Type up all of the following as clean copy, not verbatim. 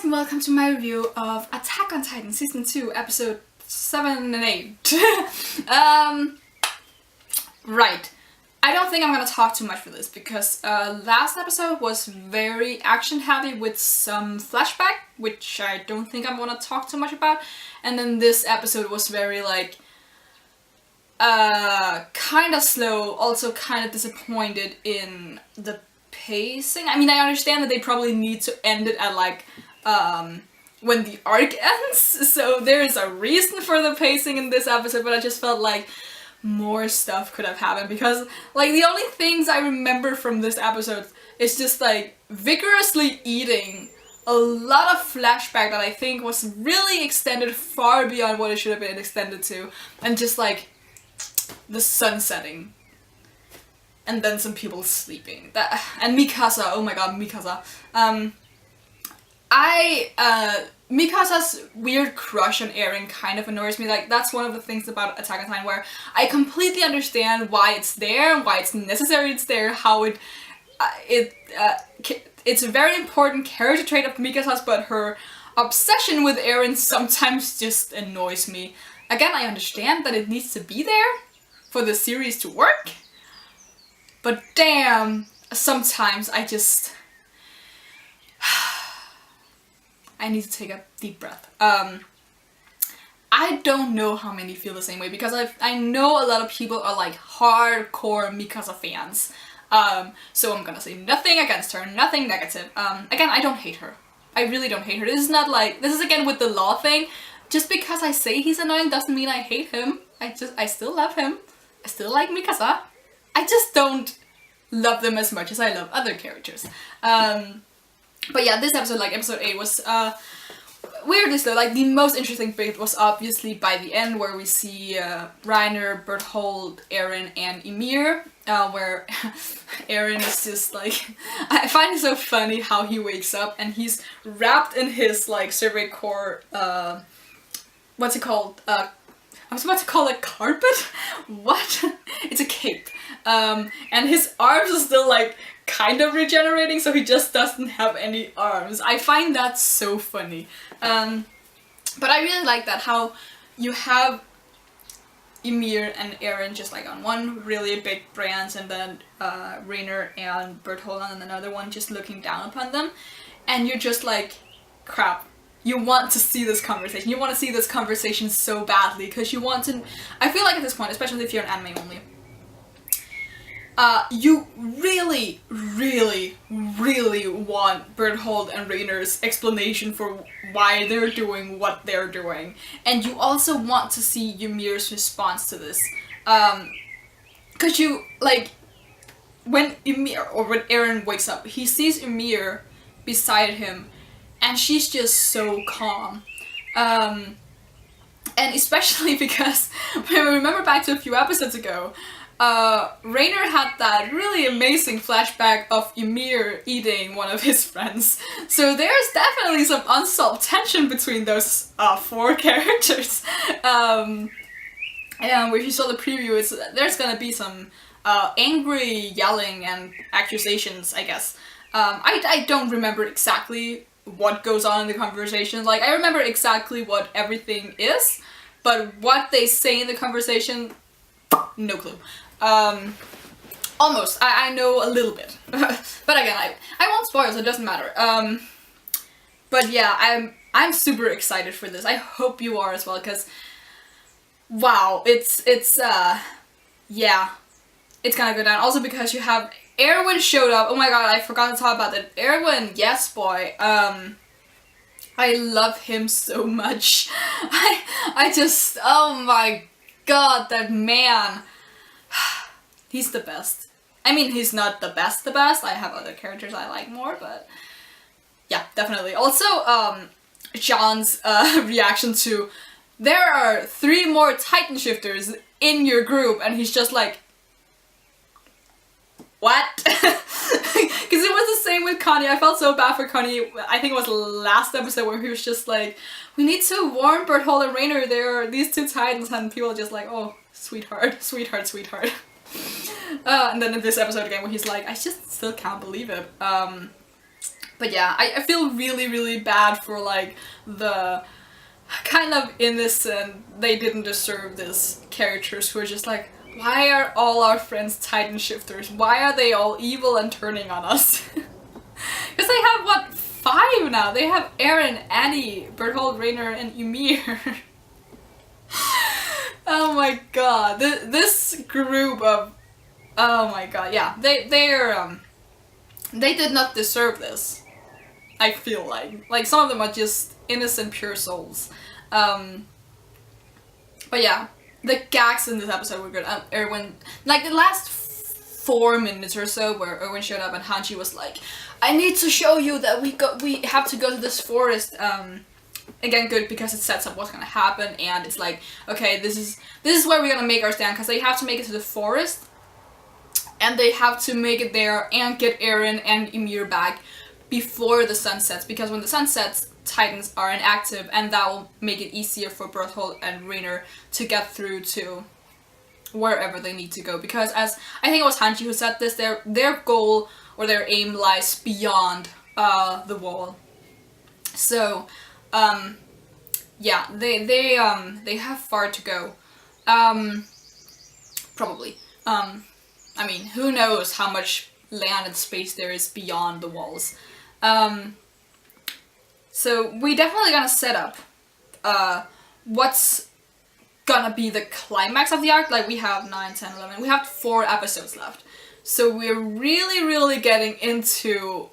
guys, and welcome to my review of Attack on Titan Season 2, Episode 7 and 8. Right. I don't think I'm gonna talk too much for this, because last episode was very action-heavy with some flashback, which I don't think I'm gonna talk too much about, and then this episode was very, like, kind of slow, also kind of disappointed in the pacing. I mean, I understand that they probably need to end it at, like, when the arc ends, so there is a reason for the pacing in this episode, but I just felt like more stuff could have happened, because, like, the only things I remember from this episode is just, like, vigorously eating a lot of flashback that I think was really extended far beyond what it should have been extended to, and just, like, the sun setting. And then some people sleeping. And Mikasa, oh my god, Mikasa. Mikasa's weird crush on Eren kind of annoys me. Like, that's one of the things about Attack on Titan where I completely understand why it's there, and why it's necessary it's there, how it's a very important character trait of Mikasa's, but her obsession with Eren sometimes just annoys me. Again, I understand that it needs to be there for the series to work, but damn, sometimes I just... I need to take a deep breath. I don't know how many feel the same way, because I know a lot of people are like hardcore Mikasa fans. So I'm gonna say nothing against her, nothing negative. Again, I don't hate her. I really don't hate her. This is not like, this is again with the law thing. Just because I say he's annoying doesn't mean I hate him. I still love him. I still like Mikasa. I just don't love them as much as I love other characters. But yeah, this episode, like episode 8, was weirdly slow. Like, the most interesting bit was obviously by the end, where we see Reiner, Bertholdt, Eren, and Ymir, where Eren is just like... I find it so funny how he wakes up and he's wrapped in his, like, Survey Corps, what's it called? I was about to call it carpet? What? It's a cape. And his arms are still, like, kind of regenerating, so he just doesn't have any arms. I find that so funny. But I really like that, how you have Ymir and Eren just, like, on one really big branch, and then Reiner and Bertholdt on another one just looking down upon them. And you're just like, crap. You want to see this conversation. You want to see this conversation so badly, because you want to... I feel like at this point, especially if you're an anime only, you really, really, really want Bertholdt and Reiner's explanation for why they're doing what they're doing. And you also want to see Ymir's response to this. Because you, like, when Ymir, or when Eren wakes up, he sees Ymir beside him, and she's just so calm. And especially because, when we remember back to a few episodes ago, Reiner had that really amazing flashback of Ymir eating one of his friends. So there's definitely some unsolved tension between those 4 characters. And where you saw the preview, there's gonna be some angry yelling and accusations, I guess. I don't remember exactly what goes on in the conversation. Like, I remember exactly what everything is, but what they say in the conversation, no clue. Almost. I know a little bit. But again, I won't spoil, so it doesn't matter. But yeah, I'm super excited for this. I hope you are as well, because wow, it's yeah, it's gonna go down. Also because you have Erwin showed up. Oh my god, I forgot to talk about that. Erwin, yes boy. I love him so much. I just, oh my god, that man. He's the best. I mean, he's not the best. I have other characters I like more, but yeah, definitely. Also, Jean's reaction to, there are 3 more Titan shifters in your group, and he's just like, what? Because it was the same with Connie. I felt so bad for Connie. I think it was last episode where he was just like, we need to warn Bertholdt and Reiner, there are these 2 Titans, and people are just like, oh, sweetheart, sweetheart, sweetheart. And then in this episode again where he's like, I just still can't believe it. But yeah, I feel really, really bad for like the kind of innocent, they didn't deserve this characters who are just like, why are all our friends Titan shifters? Why are they all evil and turning on us? Because they have, what, 5 now? They have Eren, Annie, Berthold, Rainer, and Ymir. Oh my god, this group of, oh my god, yeah, they did not deserve this. I feel like some of them are just innocent, pure souls. But yeah, the gags in this episode were good. Erwin, like the last 4 minutes or so, where Erwin showed up and Hanji was like, "I need to show you that we have to go to this forest." Again, good because it sets up what's gonna happen, and it's like, okay, this is where we're gonna make our stand, because they have to make it to the forest, and they have to make it there and get Eren and Ymir back before the sun sets, because when the sun sets, Titans are inactive, and that will make it easier for Berthold and Rainer to get through to wherever they need to go. Because as I think it was Hanji who said this, their goal or their aim lies beyond the wall. So yeah, they have far to go. Probably. I mean, who knows how much land and space there is beyond the walls. So we definitely gonna set up what's gonna be the climax of the arc. Like we have 9, 10, 11, we have 4 episodes left. So we're really, really getting into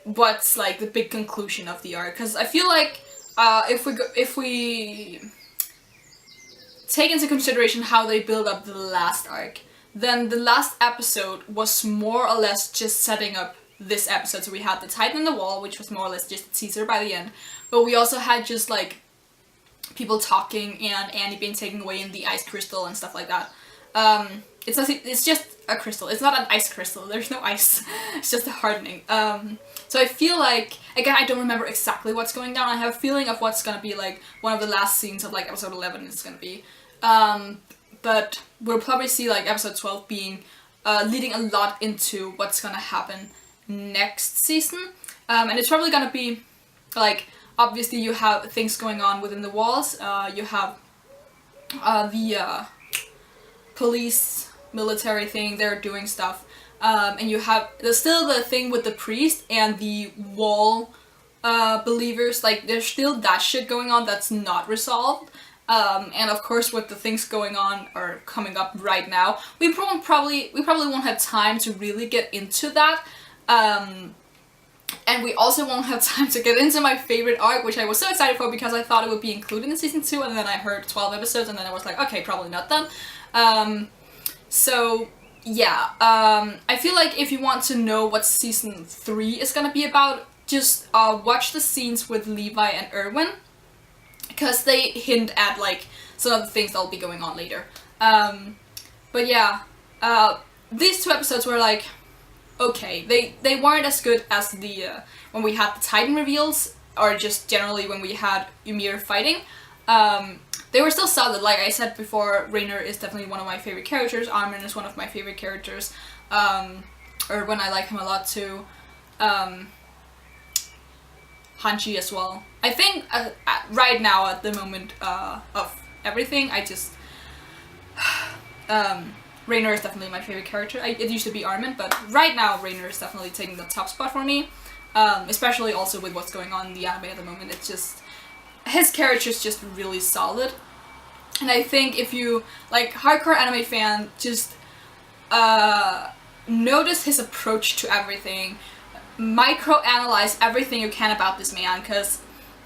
what's like the big conclusion of the arc. Because I feel like if we take into consideration how they build up the last arc, then the last episode was more or less just setting up this episode. So we had the Titan in the wall, which was more or less just a teaser by the end, but we also had just like people talking and Annie being taken away in the ice crystal and stuff like that. It's just a crystal. It's not an ice crystal. There's no ice. It's just a hardening. So I feel like, again, I don't remember exactly what's going down. I have a feeling of what's gonna be like one of the last scenes of like episode 11 is gonna be. But we'll probably see like episode 12 being leading a lot into what's gonna happen next season. And it's probably gonna be like, obviously you have things going on within the walls. You have the police, military thing, they're doing stuff. And you have, there's still the thing with the priest and the wall believers. Like there's still that shit going on that's not resolved. And of course with the things going on or coming up right now, we probably won't have time to really get into that. And we also won't have time to get into my favorite arc, which I was so excited for because I thought it would be included in season 2, and then I heard 12 episodes and then I was like, okay, probably not then. So yeah, I feel like if you want to know what season 3 is gonna be about, just watch the scenes with Levi and Erwin, because they hint at like some of the things that'll be going on later. But yeah, these 2 episodes were like, okay, they weren't as good as the when we had the Titan reveals, or just generally when we had Ymir fighting. They were still solid. Like I said before, Rainer is definitely one of my favorite characters. Armin is one of my favorite characters. Erwin, I like him a lot too. Hanji as well. I think right now, at the moment of everything, I just Rainer is definitely my favorite character. It used to be Armin, but right now Rainer is definitely taking the top spot for me. Especially also with what's going on in the anime at the moment. It's just, his character is just really solid. And I think if you, like, hardcore anime fan, just notice his approach to everything. Micro-analyze everything you can about this man, because,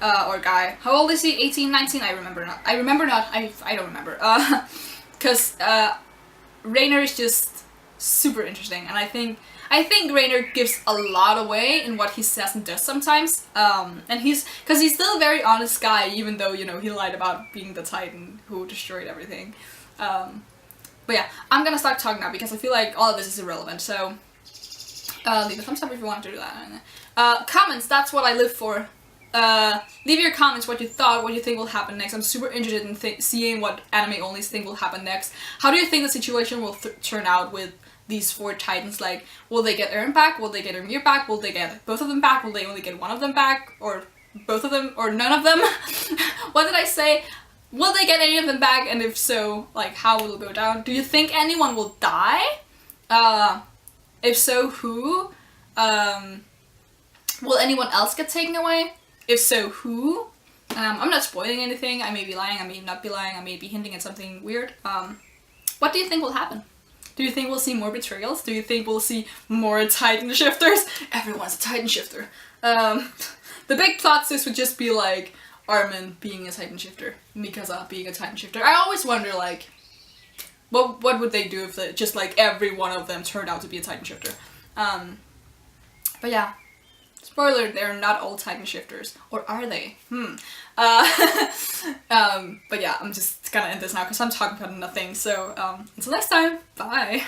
or guy. How old is he? 18, 19? I remember not. I don't remember. Because Rainer is just super interesting, and I think Rainer gives a lot away in what he says and does sometimes. And he's still a very honest guy, even though, you know, he lied about being the Titan who destroyed everything. But yeah, I'm gonna start talking now because I feel like all of this is irrelevant, so leave a thumbs up if you want to do that. Comments, that's what I live for. Leave your comments what you thought, what you think will happen next. I'm super interested in seeing what anime onlys think will happen next. How do you think the situation will turn out with these 4 Titans, like, will they get Eren back? Will they get Ymir back? Will they get both of them back? Will they only get one of them back? Or both of them? Or none of them? What did I say? Will they get any of them back? And if so, like, how will it go down? Do you think anyone will die? If so, who? Will anyone else get taken away? If so, who? I'm not spoiling anything. I may be lying, I may not be lying, I may be hinting at something weird. What do you think will happen? Do you think we'll see more betrayals? Do you think we'll see more Titan shifters? Everyone's a Titan shifter. The big plot twist would just be like Armin being a Titan shifter, Mikasa being a Titan shifter. I always wonder, like, what would they do if just like every one of them turned out to be a Titan shifter? But yeah. Spoiler, they're not all Titan shifters. Or are they? But yeah, I'm just gonna end this now because I'm talking about nothing. So, until next time, bye!